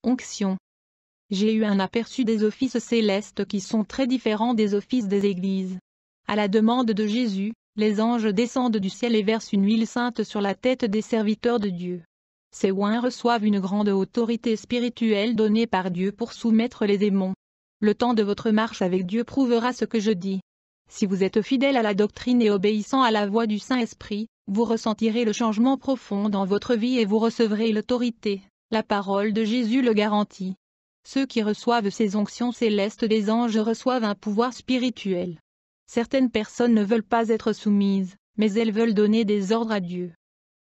Onction. J'ai eu un aperçu des offices célestes qui sont très différents des offices des églises. À la demande de Jésus, les anges descendent du ciel et versent une huile sainte sur la tête des serviteurs de Dieu. Ces oins reçoivent une grande autorité spirituelle donnée par Dieu pour soumettre les démons. Le temps de votre marche avec Dieu prouvera ce que je dis. Si vous êtes fidèle à la doctrine et obéissant à la voix du Saint-Esprit, vous ressentirez le changement profond dans votre vie et vous recevrez l'autorité. La parole de Jésus le garantit. Ceux qui reçoivent ces onctions célestes des anges reçoivent un pouvoir spirituel. Certaines personnes ne veulent pas être soumises, mais elles veulent donner des ordres à Dieu.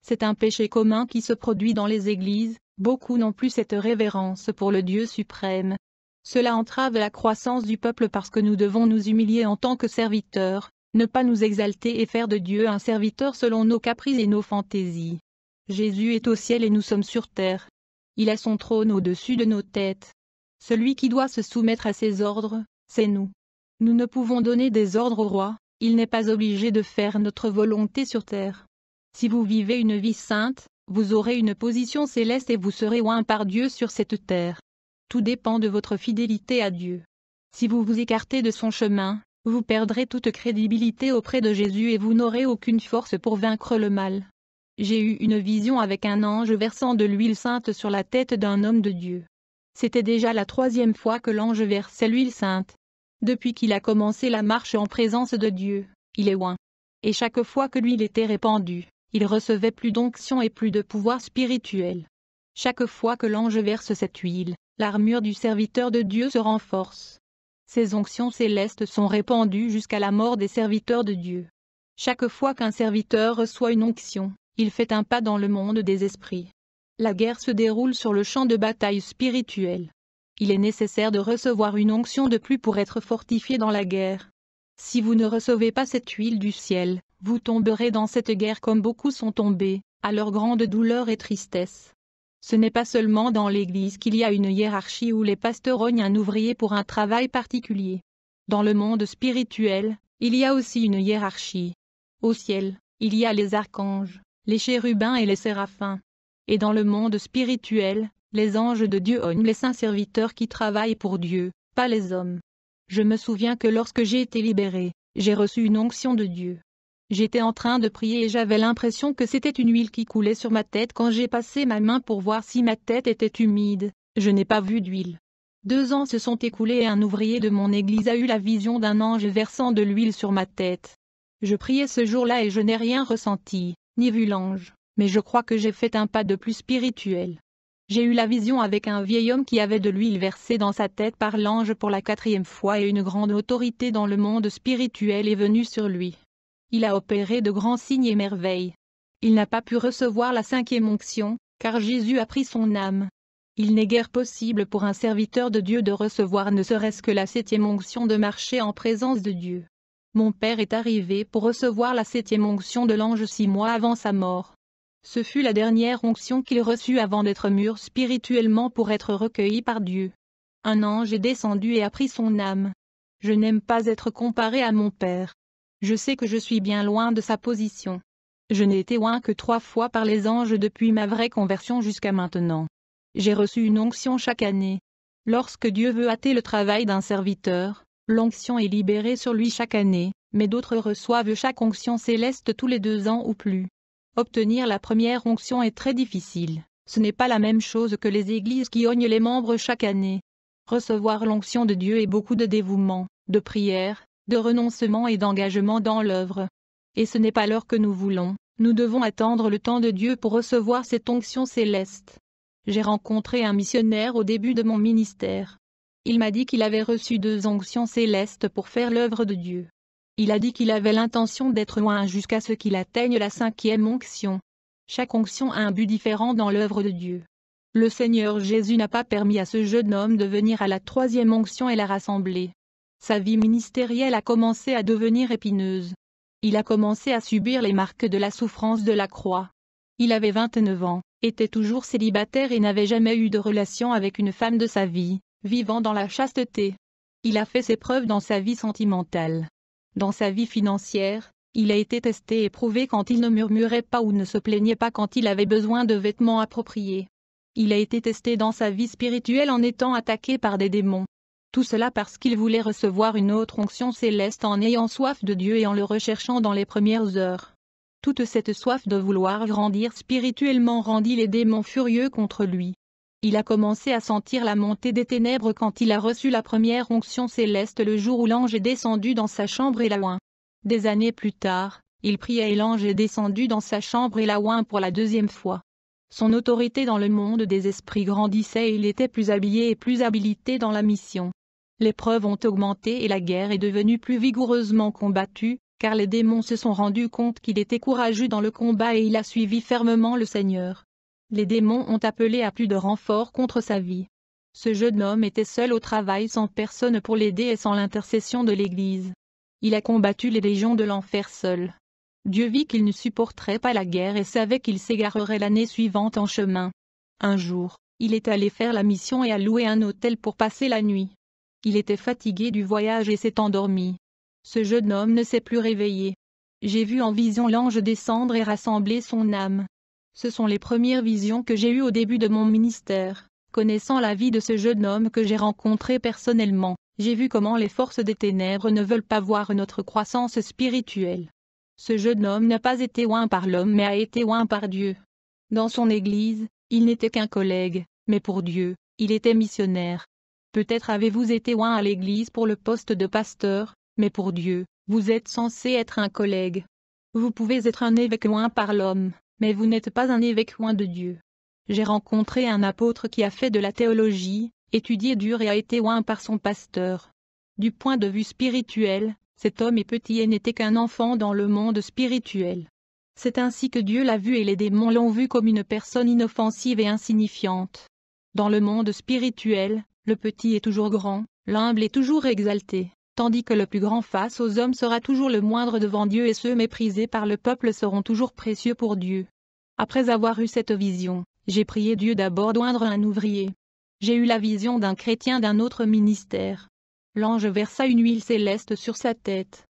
C'est un péché commun qui se produit dans les églises, beaucoup n'ont plus cette révérence pour le Dieu suprême. Cela entrave la croissance du peuple parce que nous devons nous humilier en tant que serviteurs, ne pas nous exalter et faire de Dieu un serviteur selon nos caprices et nos fantaisies. Jésus est au ciel et nous sommes sur terre. Il a son trône au-dessus de nos têtes. Celui qui doit se soumettre à ses ordres, c'est nous. Nous ne pouvons donner des ordres au roi, il n'est pas obligé de faire notre volonté sur terre. Si vous vivez une vie sainte, vous aurez une position céleste et vous serez oint par Dieu sur cette terre. Tout dépend de votre fidélité à Dieu. Si vous vous écartez de son chemin, vous perdrez toute crédibilité auprès de Jésus et vous n'aurez aucune force pour vaincre le mal. J'ai eu une vision avec un ange versant de l'huile sainte sur la tête d'un homme de Dieu. C'était déjà la 3e fois que l'ange versait l'huile sainte. Depuis qu'il a commencé la marche en présence de Dieu, il est oint. Et chaque fois que l'huile était répandue, il recevait plus d'onction et plus de pouvoir spirituel. Chaque fois que l'ange verse cette huile, l'armure du serviteur de Dieu se renforce. Ces onctions célestes sont répandues jusqu'à la mort des serviteurs de Dieu. Chaque fois qu'un serviteur reçoit une onction, il fait un pas dans le monde des esprits. La guerre se déroule sur le champ de bataille spirituel. Il est nécessaire de recevoir une onction de plus pour être fortifié dans la guerre. Si vous ne recevez pas cette huile du ciel, vous tomberez dans cette guerre comme beaucoup sont tombés, à leur grande douleur et tristesse. Ce n'est pas seulement dans l'Église qu'il y a une hiérarchie où les pasteurs rognent un ouvrier pour un travail particulier. Dans le monde spirituel, il y a aussi une hiérarchie. Au ciel, il y a les archanges, les chérubins et les séraphins. Et dans le monde spirituel, les anges de Dieu honorent les saints serviteurs qui travaillent pour Dieu, pas les hommes. Je me souviens que lorsque j'ai été libéré, j'ai reçu une onction de Dieu. J'étais en train de prier et j'avais l'impression que c'était une huile qui coulait sur ma tête quand j'ai passé ma main pour voir si ma tête était humide. Je n'ai pas vu d'huile. 2 ans se sont écoulés et un ouvrier de mon église a eu la vision d'un ange versant de l'huile sur ma tête. Je priais ce jour-là et je n'ai rien ressenti, ni vu l'ange, mais je crois que j'ai fait un pas de plus spirituel. J'ai eu la vision avec un vieil homme qui avait de l'huile versée dans sa tête par l'ange pour la 4e fois et une grande autorité dans le monde spirituel est venue sur lui. Il a opéré de grands signes et merveilles. Il n'a pas pu recevoir la 5e onction, car Jésus a pris son âme. Il n'est guère possible pour un serviteur de Dieu de recevoir ne serait-ce que la 7e onction de marcher en présence de Dieu. Mon père est arrivé pour recevoir la 7e onction de l'ange 6 mois avant sa mort. Ce fut la dernière onction qu'il reçut avant d'être mûr spirituellement pour être recueilli par Dieu. Un ange est descendu et a pris son âme. Je n'aime pas être comparé à mon père. Je sais que je suis bien loin de sa position. Je n'ai été oint que 3 fois par les anges depuis ma vraie conversion jusqu'à maintenant. J'ai reçu une onction chaque année. Lorsque Dieu veut hâter le travail d'un serviteur, l'onction est libérée sur lui chaque année, mais d'autres reçoivent chaque onction céleste tous les 2 ans ou plus. Obtenir la première onction est très difficile. Ce n'est pas la même chose que les églises qui oignent les membres chaque année. Recevoir l'onction de Dieu est beaucoup de dévouement, de prière, de renoncement et d'engagement dans l'œuvre. Et ce n'est pas l'heure que nous voulons, nous devons attendre le temps de Dieu pour recevoir cette onction céleste. J'ai rencontré un missionnaire au début de mon ministère. Il m'a dit qu'il avait reçu 2 onctions célestes pour faire l'œuvre de Dieu. Il a dit qu'il avait l'intention d'être oint jusqu'à ce qu'il atteigne la 5e onction. Chaque onction a un but différent dans l'œuvre de Dieu. Le Seigneur Jésus n'a pas permis à ce jeune homme de venir à la 3e onction et la rassembler. Sa vie ministérielle a commencé à devenir épineuse. Il a commencé à subir les marques de la souffrance de la croix. Il avait 29 ans, était toujours célibataire et n'avait jamais eu de relation avec une femme de sa vie, vivant dans la chasteté. Il a fait ses preuves dans sa vie sentimentale. Dans sa vie financière, il a été testé et prouvé quand il ne murmurait pas ou ne se plaignait pas quand il avait besoin de vêtements appropriés. Il a été testé dans sa vie spirituelle en étant attaqué par des démons. Tout cela parce qu'il voulait recevoir une autre onction céleste en ayant soif de Dieu et en le recherchant dans les premières heures. Toute cette soif de vouloir grandir spirituellement rendit les démons furieux contre lui. Il a commencé à sentir la montée des ténèbres quand il a reçu la première onction céleste le jour où l'ange est descendu dans sa chambre et l'a oint. Des années plus tard, il pria et l'ange est descendu dans sa chambre et l'a oint pour la deuxième fois. Son autorité dans le monde des esprits grandissait et il était plus habillé et plus habilité dans la mission. Les preuves ont augmenté et la guerre est devenue plus vigoureusement combattue, car les démons se sont rendus compte qu'il était courageux dans le combat et il a suivi fermement le Seigneur. Les démons ont appelé à plus de renforts contre sa vie. Ce jeune homme était seul au travail sans personne pour l'aider et sans l'intercession de l'Église. Il a combattu les légions de l'enfer seul. Dieu vit qu'il ne supporterait pas la guerre et savait qu'il s'égarerait l'année suivante en chemin. Un jour, il est allé faire la mission et a loué un hôtel pour passer la nuit. Il était fatigué du voyage et s'est endormi. Ce jeune homme ne s'est plus réveillé. J'ai vu en vision l'ange descendre et rassembler son âme. Ce sont les premières visions que j'ai eues au début de mon ministère. Connaissant la vie de ce jeune homme que j'ai rencontré personnellement, j'ai vu comment les forces des ténèbres ne veulent pas voir notre croissance spirituelle. Ce jeune homme n'a pas été oint par l'homme mais a été oint par Dieu. Dans son église, il n'était qu'un collègue, mais pour Dieu, il était missionnaire. Peut-être avez-vous été oint à l'église pour le poste de pasteur, mais pour Dieu, vous êtes censé être un collègue. Vous pouvez être un évêque oint par l'homme, mais vous n'êtes pas un évêque oint de Dieu. J'ai rencontré un apôtre qui a fait de la théologie, étudié dur et a été oint par son pasteur. Du point de vue spirituel, cet homme est petit et n'était qu'un enfant dans le monde spirituel. C'est ainsi que Dieu l'a vu et les démons l'ont vu comme une personne inoffensive et insignifiante. Dans le monde spirituel, le petit est toujours grand, l'humble est toujours exalté, tandis que le plus grand face aux hommes sera toujours le moindre devant Dieu et ceux méprisés par le peuple seront toujours précieux pour Dieu. Après avoir eu cette vision, j'ai prié Dieu d'abord d'oindre un ouvrier. J'ai eu la vision d'un chrétien d'un autre ministère. L'ange versa une huile céleste sur sa tête.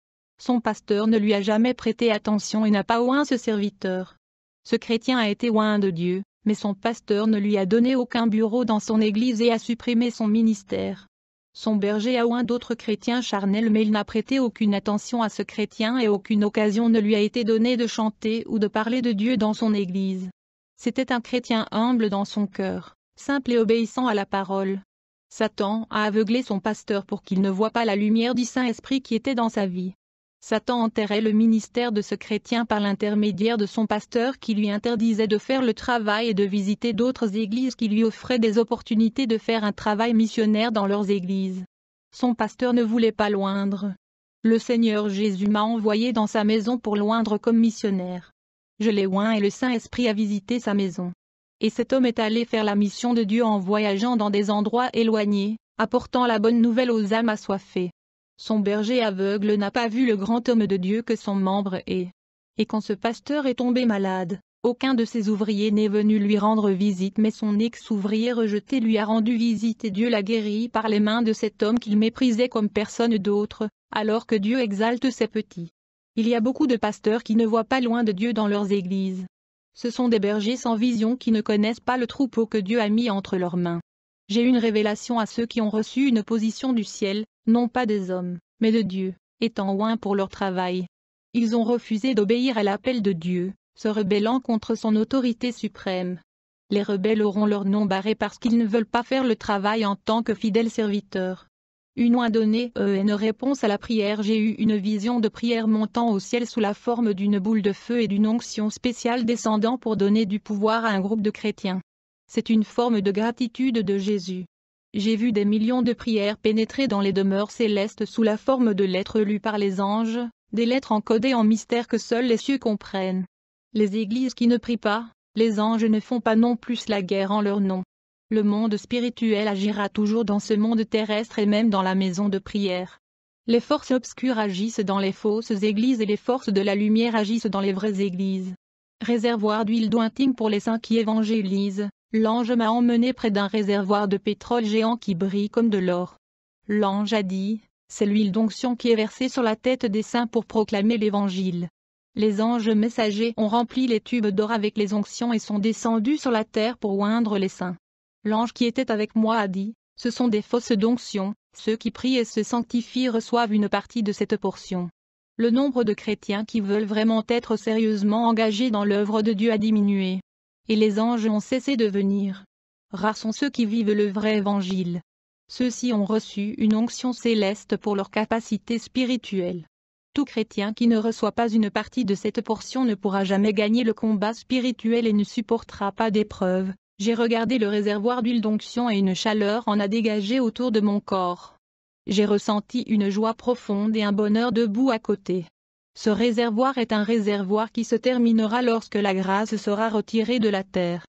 Son pasteur ne lui a jamais prêté attention et n'a pas oint ce serviteur. Ce chrétien a été oint de Dieu, mais son pasteur ne lui a donné aucun bureau dans son église et a supprimé son ministère. Son berger a oint d'autres chrétiens charnels mais il n'a prêté aucune attention à ce chrétien et aucune occasion ne lui a été donnée de chanter ou de parler de Dieu dans son église. C'était un chrétien humble dans son cœur, simple et obéissant à la parole. Satan a aveuglé son pasteur pour qu'il ne voie pas la lumière du Saint-Esprit qui était dans sa vie. Satan enterrait le ministère de ce chrétien par l'intermédiaire de son pasteur qui lui interdisait de faire le travail et de visiter d'autres églises qui lui offraient des opportunités de faire un travail missionnaire dans leurs églises. Son pasteur ne voulait pas l'oindre. Le Seigneur Jésus m'a envoyé dans sa maison pour l'oindre comme missionnaire. Je l'ai oint et le Saint-Esprit a visité sa maison. Et cet homme est allé faire la mission de Dieu en voyageant dans des endroits éloignés, apportant la bonne nouvelle aux âmes assoiffées. Son berger aveugle n'a pas vu le grand homme de Dieu que son membre est. Et quand ce pasteur est tombé malade, aucun de ses ouvriers n'est venu lui rendre visite mais son ex-ouvrier rejeté lui a rendu visite et Dieu l'a guéri par les mains de cet homme qu'il méprisait comme personne d'autre, alors que Dieu exalte ses petits. Il y a beaucoup de pasteurs qui ne voient pas loin de Dieu dans leurs églises. Ce sont des bergers sans vision qui ne connaissent pas le troupeau que Dieu a mis entre leurs mains. J'ai une révélation à ceux qui ont reçu une position du ciel, non pas des hommes, mais de Dieu, étant oints pour leur travail. Ils ont refusé d'obéir à l'appel de Dieu, se rebellant contre son autorité suprême. Les rebelles auront leur nom barré parce qu'ils ne veulent pas faire le travail en tant que fidèles serviteurs. Une oint donnée une réponse à la prière. J'ai eu une vision de prière montant au ciel sous la forme d'une boule de feu et d'une onction spéciale descendant pour donner du pouvoir à un groupe de chrétiens. C'est une forme de gratitude de Jésus. J'ai vu des millions de prières pénétrer dans les demeures célestes sous la forme de lettres lues par les anges, des lettres encodées en mystère que seuls les cieux comprennent. Les églises qui ne prient pas, les anges ne font pas non plus la guerre en leur nom. Le monde spirituel agira toujours dans ce monde terrestre et même dans la maison de prière. Les forces obscures agissent dans les fausses églises et les forces de la lumière agissent dans les vraies églises. Réservoir d'huile d'ointine pour les saints qui évangélisent. L'ange m'a emmené près d'un réservoir de pétrole géant qui brille comme de l'or. L'ange a dit, c'est l'huile d'onction qui est versée sur la tête des saints pour proclamer l'évangile. Les anges messagers ont rempli les tubes d'or avec les onctions et sont descendus sur la terre pour oindre les saints. L'ange qui était avec moi a dit, ce sont des fausses onctions, ceux qui prient et se sanctifient reçoivent une partie de cette portion. Le nombre de chrétiens qui veulent vraiment être sérieusement engagés dans l'œuvre de Dieu a diminué. Et les anges ont cessé de venir. Rares sont ceux qui vivent le vrai évangile. Ceux-ci ont reçu une onction céleste pour leur capacité spirituelle. Tout chrétien qui ne reçoit pas une partie de cette portion ne pourra jamais gagner le combat spirituel et ne supportera pas d'épreuves. J'ai regardé le réservoir d'huile d'onction et une chaleur en a dégagé autour de mon corps. J'ai ressenti une joie profonde et un bonheur debout à côté. Ce réservoir est un réservoir qui se terminera lorsque la grâce sera retirée de la terre.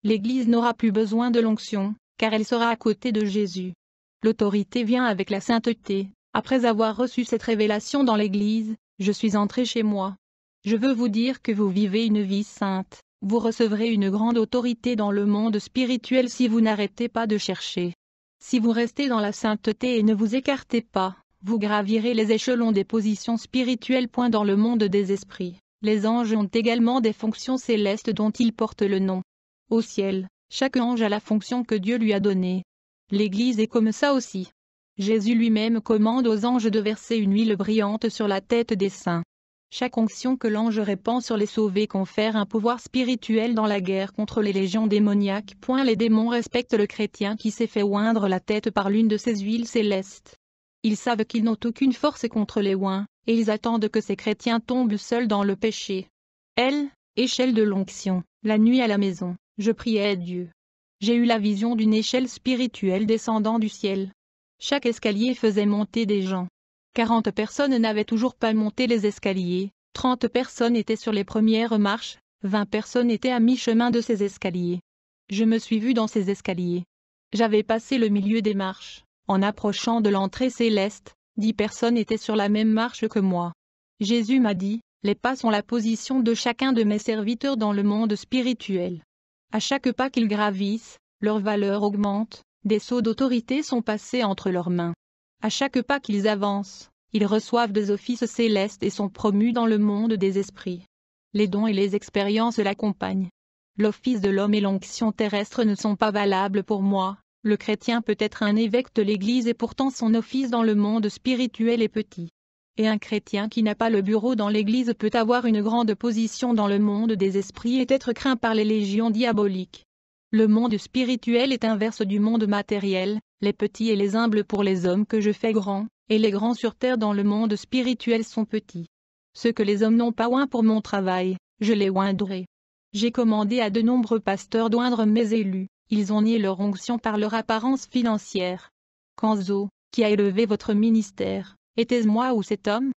L'Église n'aura plus besoin de l'onction, car elle sera à côté de Jésus. L'autorité vient avec la sainteté. Après avoir reçu cette révélation dans l'Église, je suis entré chez moi. Je veux vous dire que vous vivez une vie sainte. Vous recevrez une grande autorité dans le monde spirituel si vous n'arrêtez pas de chercher. Si vous restez dans la sainteté et ne vous écartez pas, vous gravirez les échelons des positions spirituelles. Dans le monde des esprits, les anges ont également des fonctions célestes dont ils portent le nom. Au ciel, chaque ange a la fonction que Dieu lui a donnée. L'Église est comme ça aussi. Jésus lui-même commande aux anges de verser une huile brillante sur la tête des saints. Chaque onction que l'ange répand sur les sauvés confère un pouvoir spirituel dans la guerre contre les légions démoniaques. Les démons respectent le chrétien qui s'est fait oindre la tête par l'une de ces huiles célestes. Ils savent qu'ils n'ont aucune force contre les oints, et ils attendent que ces chrétiens tombent seuls dans le péché. Échelle de l'onction. La nuit à la maison, je priais Dieu. J'ai eu la vision d'une échelle spirituelle descendant du ciel. Chaque escalier faisait monter des gens. 40 personnes n'avaient toujours pas monté les escaliers, 30 personnes étaient sur les premières marches, 20 personnes étaient à mi-chemin de ces escaliers. Je me suis vu dans ces escaliers. J'avais passé le milieu des marches. En approchant de l'entrée céleste, 10 personnes étaient sur la même marche que moi. Jésus m'a dit, les pas sont la position de chacun de mes serviteurs dans le monde spirituel. À chaque pas qu'ils gravissent, leur valeur augmente, des sceaux d'autorité sont passés entre leurs mains. À chaque pas qu'ils avancent, ils reçoivent des offices célestes et sont promus dans le monde des esprits. Les dons et les expériences l'accompagnent. L'office de l'homme et l'onction terrestre ne sont pas valables pour moi. Le chrétien peut être un évêque de l'Église et pourtant son office dans le monde spirituel est petit. Et un chrétien qui n'a pas le bureau dans l'Église peut avoir une grande position dans le monde des esprits et être craint par les légions diaboliques. Le monde spirituel est inverse du monde matériel, les petits et les humbles pour les hommes que je fais grands, et les grands sur terre dans le monde spirituel sont petits. Ceux que les hommes n'ont pas oints pour mon travail, je les oindrai. J'ai commandé à de nombreux pasteurs d'oindre mes élus, ils ont nié leur onction par leur apparence financière. Kanzo, qui a élevé votre ministère, était-ce moi ou cet homme?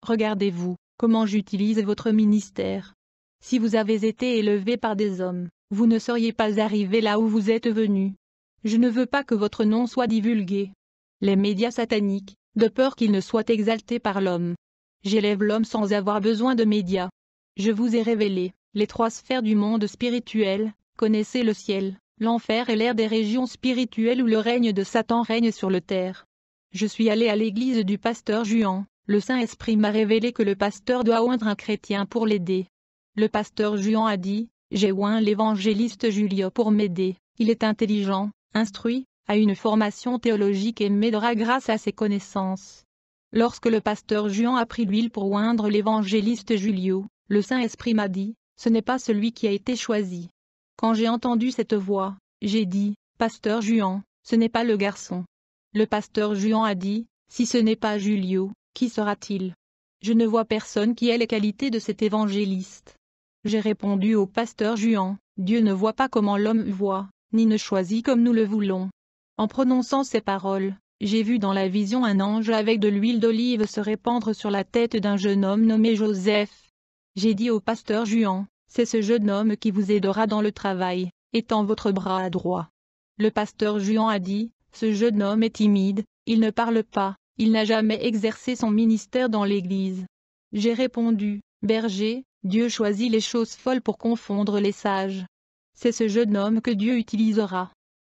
Regardez-vous, comment j'utilise votre ministère. Si vous avez été élevé par des hommes, vous ne seriez pas arrivé là où vous êtes venu. Je ne veux pas que votre nom soit divulgué. Les médias sataniques, de peur qu'ils ne soient exaltés par l'homme. J'élève l'homme sans avoir besoin de médias. Je vous ai révélé les 3 sphères du monde spirituel, connaissez le ciel, l'enfer et l'air des régions spirituelles où le règne de Satan règne sur le terre. Je suis allé à l'église du pasteur Juan, le Saint-Esprit m'a révélé que le pasteur doit oindre un chrétien pour l'aider. Le pasteur Juan a dit, j'ai oint l'évangéliste Julio pour m'aider, il est intelligent, instruit, a une formation théologique et m'aidera grâce à ses connaissances. Lorsque le pasteur Juan a pris l'huile pour oindre l'évangéliste Julio, le Saint-Esprit m'a dit, ce n'est pas celui qui a été choisi. Quand j'ai entendu cette voix, j'ai dit, pasteur Juan, ce n'est pas le garçon. Le pasteur Juan a dit, si ce n'est pas Julio, qui sera-t-il? Je ne vois personne qui ait les qualités de cet évangéliste. J'ai répondu au pasteur Juan, Dieu ne voit pas comment l'homme voit, ni ne choisit comme nous le voulons. En prononçant ces paroles, j'ai vu dans la vision un ange avec de l'huile d'olive se répandre sur la tête d'un jeune homme nommé Joseph. J'ai dit au pasteur Juan, c'est ce jeune homme qui vous aidera dans le travail, étend votre bras droit. Le pasteur Juan a dit, ce jeune homme est timide, il ne parle pas, il n'a jamais exercé son ministère dans l'Église. J'ai répondu, berger, Dieu choisit les choses folles pour confondre les sages. C'est ce jeune homme que Dieu utilisera.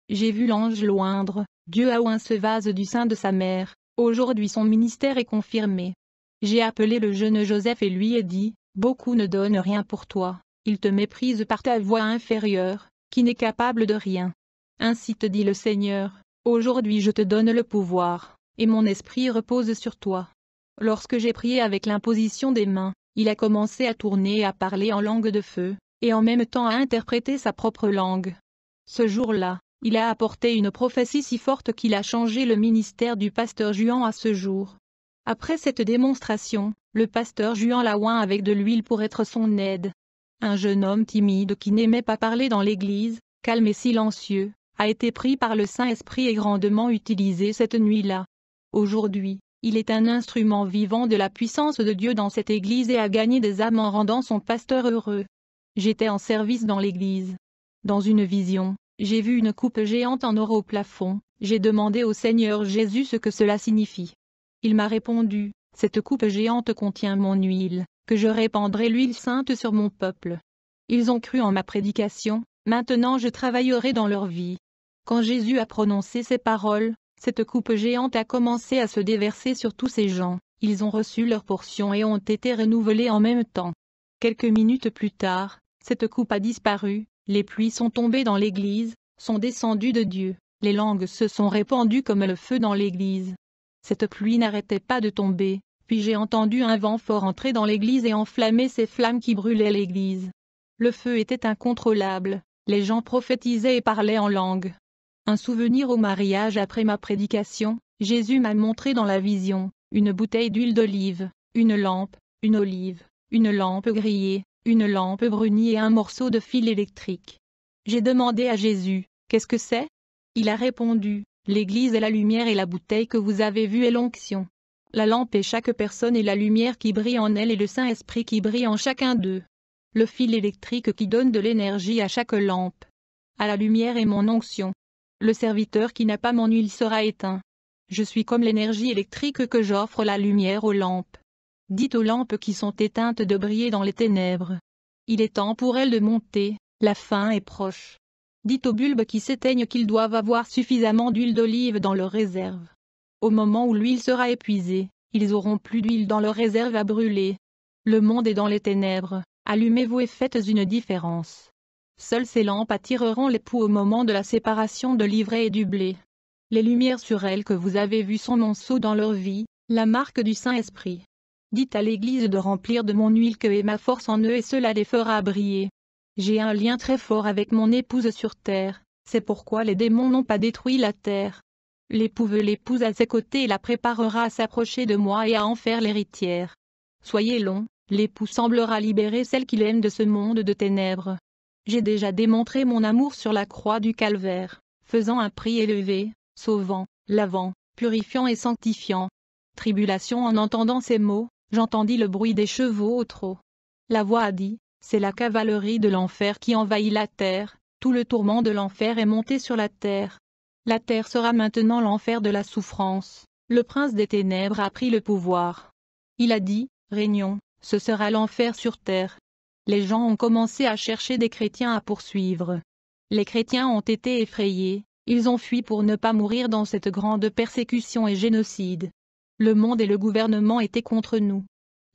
J'ai vu l'ange l'oindre, Dieu a oint ce vase du sein de sa mère, aujourd'hui son ministère est confirmé. J'ai appelé le jeune Joseph et lui ai dit, Beaucoup ne donnent rien pour toi, ils te méprisent par ta voix inférieure, qui n'est capable de rien. Ainsi te dit le Seigneur, aujourd'hui je te donne le pouvoir, et mon esprit repose sur toi. Lorsque j'ai prié avec l'imposition des mains, il a commencé à tourner et à parler en langue de feu, et en même temps à interpréter sa propre langue. Ce jour-là, il a apporté une prophétie si forte qu'il a changé le ministère du pasteur Juan à ce jour. Après cette démonstration, le pasteur Juan l'a oint avec de l'huile pour être son aide. Un jeune homme timide qui n'aimait pas parler dans l'église, calme et silencieux, a été pris par le Saint-Esprit et grandement utilisé cette nuit-là. Aujourd'hui, il est un instrument vivant de la puissance de Dieu dans cette église et a gagné des âmes en rendant son pasteur heureux. J'étais en service dans l'église. Dans une vision, j'ai vu une coupe géante en or au plafond. J'ai demandé au Seigneur Jésus ce que cela signifie. Il m'a répondu, cette coupe géante contient mon huile, que je répandrai l'huile sainte sur mon peuple. Ils ont cru en ma prédication, maintenant je travaillerai dans leur vie. Quand Jésus a prononcé ces paroles, cette coupe géante a commencé à se déverser sur tous ces gens, ils ont reçu leur portion et ont été renouvelés en même temps. Quelques minutes plus tard, cette coupe a disparu, les pluies sont tombées dans l'église, sont descendues de Dieu, les langues se sont répandues comme le feu dans l'église. Cette pluie n'arrêtait pas de tomber, puis j'ai entendu un vent fort entrer dans l'église et enflammer ces flammes qui brûlaient l'église. Le feu était incontrôlable, les gens prophétisaient et parlaient en langue. Un souvenir au mariage après ma prédication, Jésus m'a montré dans la vision, une bouteille d'huile d'olive, une lampe, une olive, une lampe grillée, une lampe brunie et un morceau de fil électrique. J'ai demandé à Jésus, qu'est-ce que c'est? Il a répondu, l'église est la lumière et la bouteille que vous avez vue est l'onction. La lampe est chaque personne et la lumière qui brille en elle et le Saint-Esprit qui brille en chacun d'eux. Le fil électrique qui donne de l'énergie à chaque lampe. À la lumière est mon onction. Le serviteur qui n'a pas mon huile sera éteint. Je suis comme l'énergie électrique que j'offre la lumière aux lampes. Dites aux lampes qui sont éteintes de briller dans les ténèbres. Il est temps pour elles de monter, la fin est proche. Dites aux bulbes qui s'éteignent qu'ils doivent avoir suffisamment d'huile d'olive dans leur réserve. Au moment où l'huile sera épuisée, ils auront plus d'huile dans leur réserve à brûler. Le monde est dans les ténèbres, allumez-vous et faites une différence. Seules ces lampes attireront l'époux au moment de la séparation de l'ivraie et du blé. Les lumières sur elles que vous avez vues sont mon sceau dans leur vie, la marque du Saint-Esprit. Dites à l'Église de remplir de mon huile que est ma force en eux et cela les fera briller. J'ai un lien très fort avec mon épouse sur terre, c'est pourquoi les démons n'ont pas détruit la terre. L'époux veut l'épouse à ses côtés et la préparera à s'approcher de moi et à en faire l'héritière. Soyez long, l'époux semblera libérer celle qu'il aime de ce monde de ténèbres. J'ai déjà démontré mon amour sur la croix du calvaire, faisant un prix élevé, sauvant, lavant, purifiant et sanctifiant. Tribulation en entendant ces mots, j'entendis le bruit des chevaux au trot. La voix a dit, c'est la cavalerie de l'enfer qui envahit la terre, tout le tourment de l'enfer est monté sur la terre. La terre sera maintenant l'enfer de la souffrance, le prince des ténèbres a pris le pouvoir. Il a dit, régnons, ce sera l'enfer sur terre. Les gens ont commencé à chercher des chrétiens à poursuivre. Les chrétiens ont été effrayés, ils ont fui pour ne pas mourir dans cette grande persécution et génocide. Le monde et le gouvernement étaient contre nous.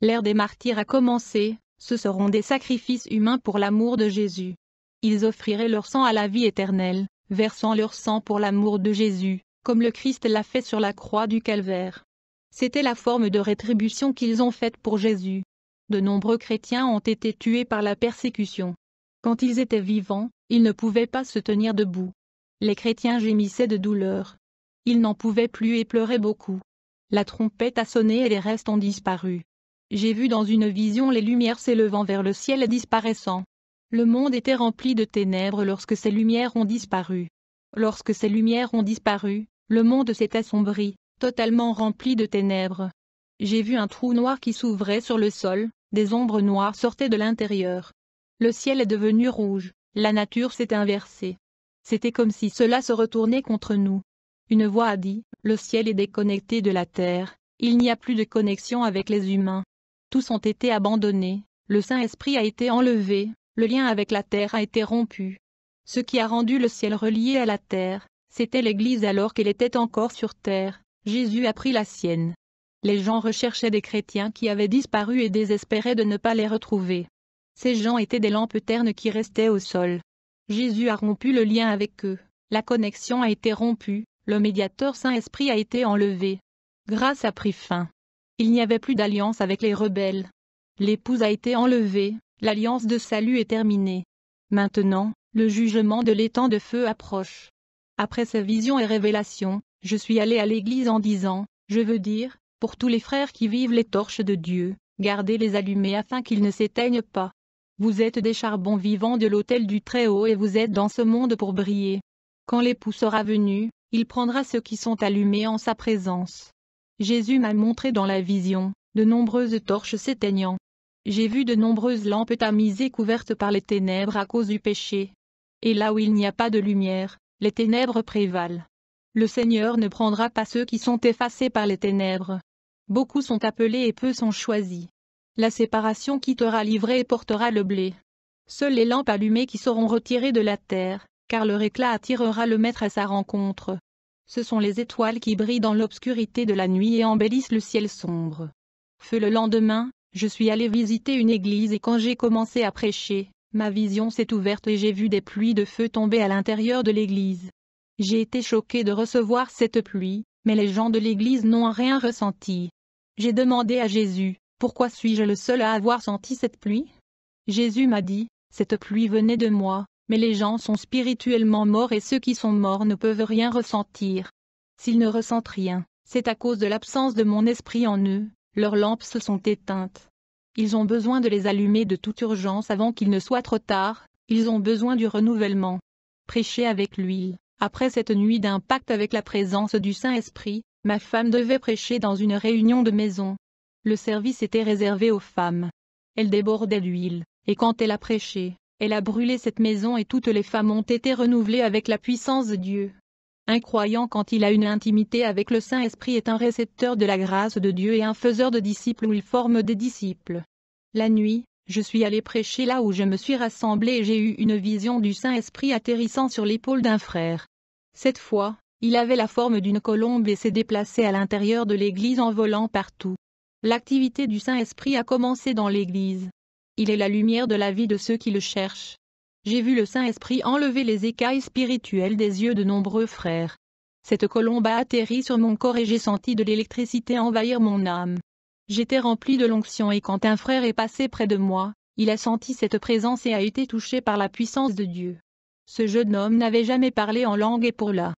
L'ère des martyrs a commencé, ce seront des sacrifices humains pour l'amour de Jésus. Ils offriraient leur sang à la vie éternelle, versant leur sang pour l'amour de Jésus, comme le Christ l'a fait sur la croix du calvaire. C'était la forme de rétribution qu'ils ont faite pour Jésus. De nombreux chrétiens ont été tués par la persécution. Quand ils étaient vivants, ils ne pouvaient pas se tenir debout. Les chrétiens gémissaient de douleur. Ils n'en pouvaient plus et pleuraient beaucoup. La trompette a sonné et les restes ont disparu. J'ai vu dans une vision les lumières s'élevant vers le ciel et disparaissant. Le monde était rempli de ténèbres lorsque ces lumières ont disparu. Lorsque ces lumières ont disparu, le monde s'est assombri, totalement rempli de ténèbres. J'ai vu un trou noir qui s'ouvrait sur le sol, des ombres noires sortaient de l'intérieur. Le ciel est devenu rouge, la nature s'est inversée. C'était comme si cela se retournait contre nous. Une voix a dit, le ciel est déconnecté de la terre, il n'y a plus de connexion avec les humains. Tous ont été abandonnés, le Saint-Esprit a été enlevé, le lien avec la terre a été rompu. Ce qui a rendu le ciel relié à la terre, c'était l'Église alors qu'elle était encore sur terre, Jésus a pris la sienne. Les gens recherchaient des chrétiens qui avaient disparu et désespéraient de ne pas les retrouver. Ces gens étaient des lampes ternes qui restaient au sol. Jésus a rompu le lien avec eux, la connexion a été rompue, le médiateur Saint-Esprit a été enlevé. Grâce a pris fin. Il n'y avait plus d'alliance avec les rebelles. L'épouse a été enlevée, l'alliance de salut est terminée. Maintenant, le jugement de l'étang de feu approche. Après ces visions et révélations, je suis allé à l'église en disant, je veux dire, pour tous les frères qui vivent les torches de Dieu, gardez-les allumées afin qu'ils ne s'éteignent pas. Vous êtes des charbons vivants de l'autel du Très-Haut et vous êtes dans ce monde pour briller. Quand l'époux sera venu, il prendra ceux qui sont allumés en sa présence. Jésus m'a montré dans la vision, de nombreuses torches s'éteignant. J'ai vu de nombreuses lampes tamisées couvertes par les ténèbres à cause du péché. Et là où il n'y a pas de lumière, les ténèbres prévalent. Le Seigneur ne prendra pas ceux qui sont effacés par les ténèbres. Beaucoup sont appelés et peu sont choisis. La séparation quittera l'ivraie et portera le blé. Seules les lampes allumées qui seront retirées de la terre, car leur éclat attirera le Maître à sa rencontre. Ce sont les étoiles qui brillent dans l'obscurité de la nuit et embellissent le ciel sombre. Feu le lendemain, je suis allé visiter une église et quand j'ai commencé à prêcher, ma vision s'est ouverte et j'ai vu des pluies de feu tomber à l'intérieur de l'église. J'ai été choqué de recevoir cette pluie, mais les gens de l'église n'ont rien ressenti. J'ai demandé à Jésus, pourquoi suis-je le seul à avoir senti cette pluie? Jésus m'a dit, cette pluie venait de moi, mais les gens sont spirituellement morts et ceux qui sont morts ne peuvent rien ressentir. S'ils ne ressentent rien, c'est à cause de l'absence de mon esprit en eux, leurs lampes se sont éteintes. Ils ont besoin de les allumer de toute urgence avant qu'il ne soit trop tard, ils ont besoin du renouvellement. Prêcher avec l'huile. Après cette nuit d'impact avec la présence du Saint-Esprit, ma femme devait prêcher dans une réunion de maison. Le service était réservé aux femmes. Elle débordait d'huile, et quand elle a prêché, elle a brûlé cette maison et toutes les femmes ont été renouvelées avec la puissance de Dieu. Un croyant quand il a une intimité avec le Saint-Esprit est un récepteur de la grâce de Dieu et un faiseur de disciples où il forme des disciples. La nuit, je suis allé prêcher là où je me suis rassemblé et j'ai eu une vision du Saint-Esprit atterrissant sur l'épaule d'un frère. Cette fois, il avait la forme d'une colombe et s'est déplacé à l'intérieur de l'église en volant partout. L'activité du Saint-Esprit a commencé dans l'église. Il est la lumière de la vie de ceux qui le cherchent. J'ai vu le Saint-Esprit enlever les écailles spirituelles des yeux de nombreux frères. Cette colombe a atterri sur mon corps et j'ai senti de l'électricité envahir mon âme. J'étais rempli de l'onction et quand un frère est passé près de moi, il a senti cette présence et a été touché par la puissance de Dieu. Ce jeune homme n'avait jamais parlé en langue et pour la